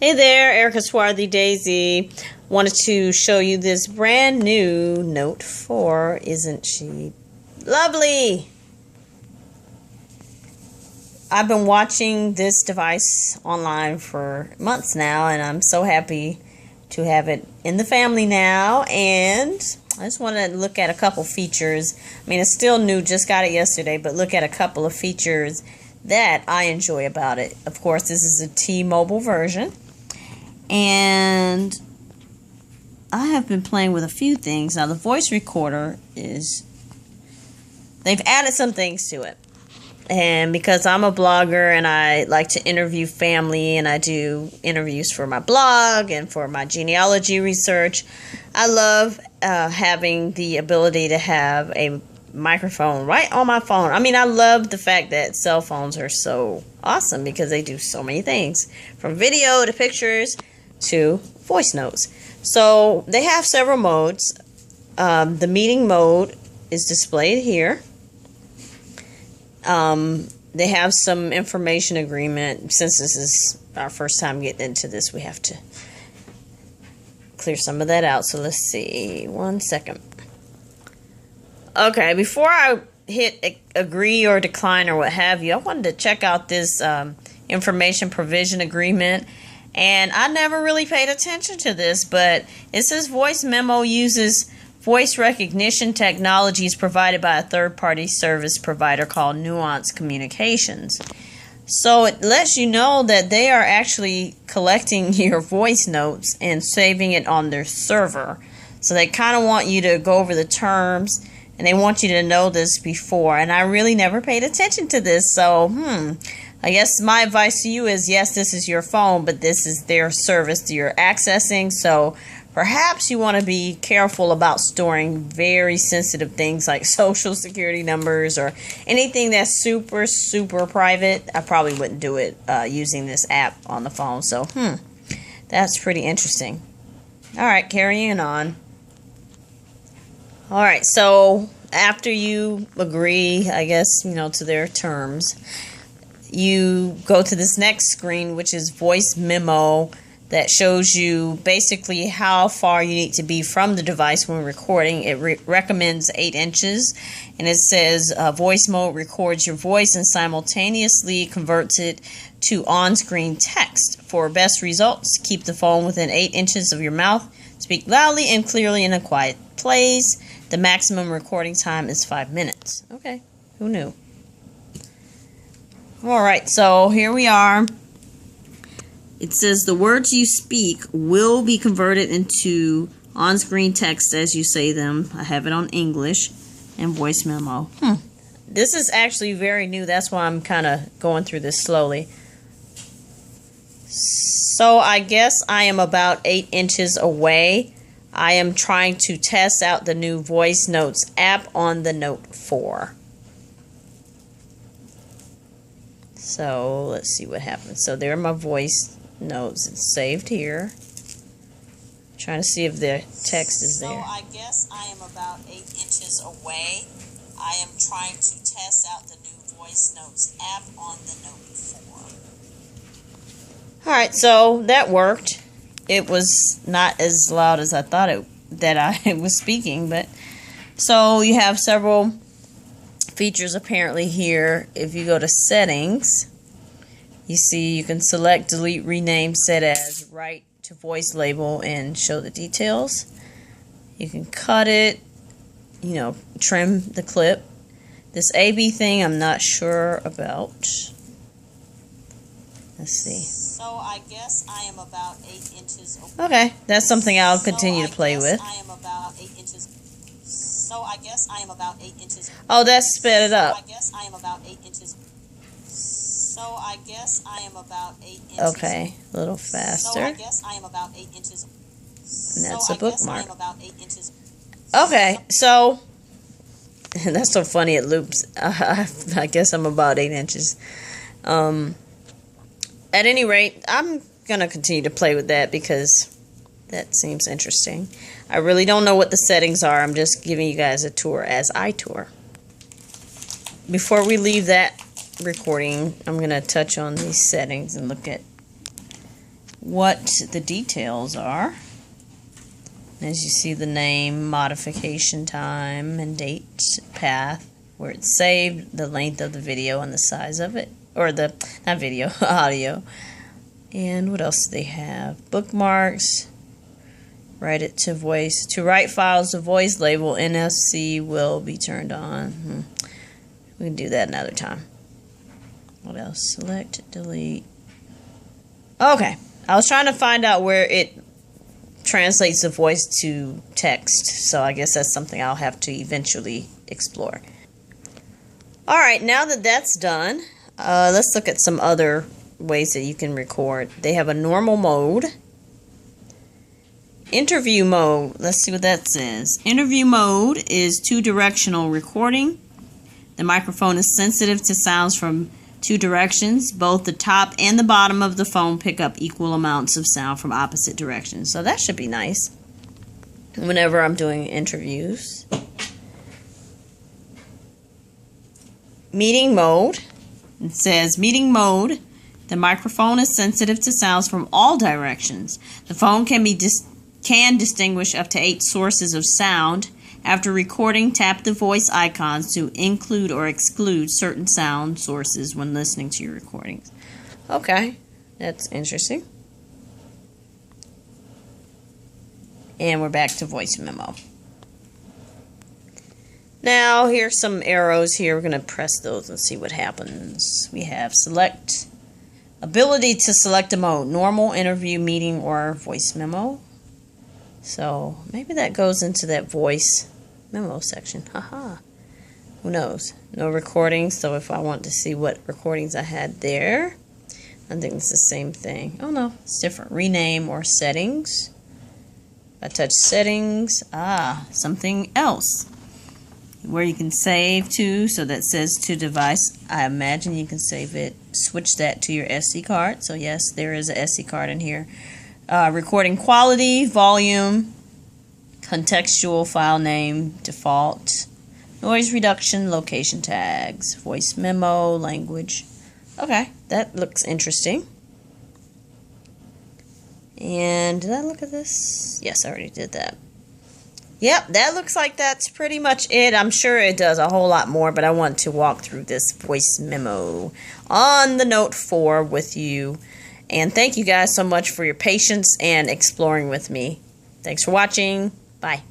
Hey there, Erica Swarthy Daisy. Wanted to show you this brand new Note 4. Isn't she lovely? I've been watching this device online for months now, and I'm so happy to have it in the family now. And I just want to look at a couple features. I mean, it's still new, just got it yesterday, but look at a couple of features that I enjoy about it. Of course, this is a T-Mobile version. And I have been playing with a few things. Now, the voice recorder they've added some things to it. And because I'm a blogger and I like to interview family and I do interviews for my blog and for my genealogy research, I love having the ability to have a microphone right on my phone. I mean, I love the fact that cell phones are so awesome because they do so many things, from video to pictures to voice notes. So they have several modes. The meeting mode is displayed here. They have some information agreement. Since this is our first time getting into this, we have to clear some of that out. So let's see. 1 second. Okay, before I hit agree or decline or what have you, I wanted to check out this information provision agreement. And I never really paid attention to this, but it says voice memo uses voice recognition technologies provided by a third-party service provider called Nuance Communications. So it lets you know that they are actually collecting your voice notes and saving it on their server. So they kind of want you to go over the terms, and they want you to know this before. And I really never paid attention to this, so I guess my advice to you is, yes, this is your phone, but this is their service that you're accessing. So perhaps you want to be careful about storing very sensitive things like social security numbers or anything that's super, super private. I probably wouldn't do it using this app on the phone. So, that's pretty interesting. All right, carrying on. All right, so after you agree, I guess, to their terms, you go to this next screen, which is voice memo, that shows you basically how far you need to be from the device when recording. It recommends 8 inches, and it says voice mode records your voice and simultaneously converts it to on-screen text. For best results, keep the phone within 8 inches of your mouth. Speak loudly and clearly in a quiet place. The maximum recording time is 5 minutes. Okay, who knew? Alright, so here we are. It says the words you speak will be converted into on-screen text as you say them. I have it on English and voice memo. This is actually very new. That's why I'm kind of going through this slowly. So I guess I am about 8 inches away. I am trying to test out the new Voice Notes app on the Note 4. So let's see what happens. So there are my voice notes. It's saved here. Trying to see if the text is there. So I guess I am about 8 inches away. I am trying to test out the new Voice Notes app on the Note 4. Alright, so that worked. It was not as loud as I thought I was speaking, but so you have several features apparently here. If you go to settings, you see you can select, delete, rename, set as, write to voice label, and show the details. You can cut it, trim the clip. This AB thing I'm not sure about. Let's see. So I guess I am about 8 inches away. Okay, that's something I'll continue to play with. I am about 8 inches. So I guess I am about 8 inches. Oh, that sped it up. So I guess I am about 8 inches. So I guess I am about 8 inches. Okay, a little faster. So I guess I am about 8 inches. And that's a bookmark. I am about 8 inches. Okay, so that's so funny. It loops. I guess I'm about 8 inches. At any rate, I'm gonna continue to play with that because that seems interesting. I really don't know what the settings are. I'm just giving you guys a tour as I tour. Before we leave that recording, I'm going to touch on these settings and look at what the details are. As you see, the name, modification time, and date, path, where it's saved, the length of the video and the size of it, or the, not video, audio. And what else do they have? Bookmarks, write it to voice. To write files to voice, label NFC will be turned on. We can do that another time. What else? Select, delete. Okay, I was trying to find out where it translates the voice to text, so I guess that's something I'll have to eventually explore. Alright, now that that's done, let's look at some other ways that you can record. They have a normal mode, interview mode. Let's see what that says. Interview mode is two-directional recording. The microphone is sensitive to sounds from two directions. Both the top and the bottom of the phone pick up equal amounts of sound from opposite directions. So that should be nice whenever I'm doing interviews. Meeting mode. It says meeting mode. The microphone is sensitive to sounds from all directions. The phone can distinguish up to 8 sources of sound. After recording, tap the voice icons to include or exclude certain sound sources when listening to your recordings. Okay, that's interesting. And we're back to voice memo. Now, here's some arrows here. We're going to press those and see what happens. We have select, ability to select a mode, normal, interview, meeting, or voice memo. So maybe that goes into that voice memo section. Haha. Who knows? No recordings, so if I want to see what recordings I had there, I think it's the same thing. Oh no, it's different. Rename or settings. If I touch settings, something else. Where you can save to, so that says to device. I imagine you can save it, switch that to your SD card. So yes, there is a SD card in here. Recording quality, volume, contextual file name, default, noise reduction, location tags, voice memo, language. Okay, that looks interesting. And did I look at this? Yes, I already did that. Yep, that looks like that's pretty much it. I'm sure it does a whole lot more, but I want to walk through this voice memo on the Note 4 with you. And thank you guys so much for your patience and exploring with me. Thanks for watching. Bye.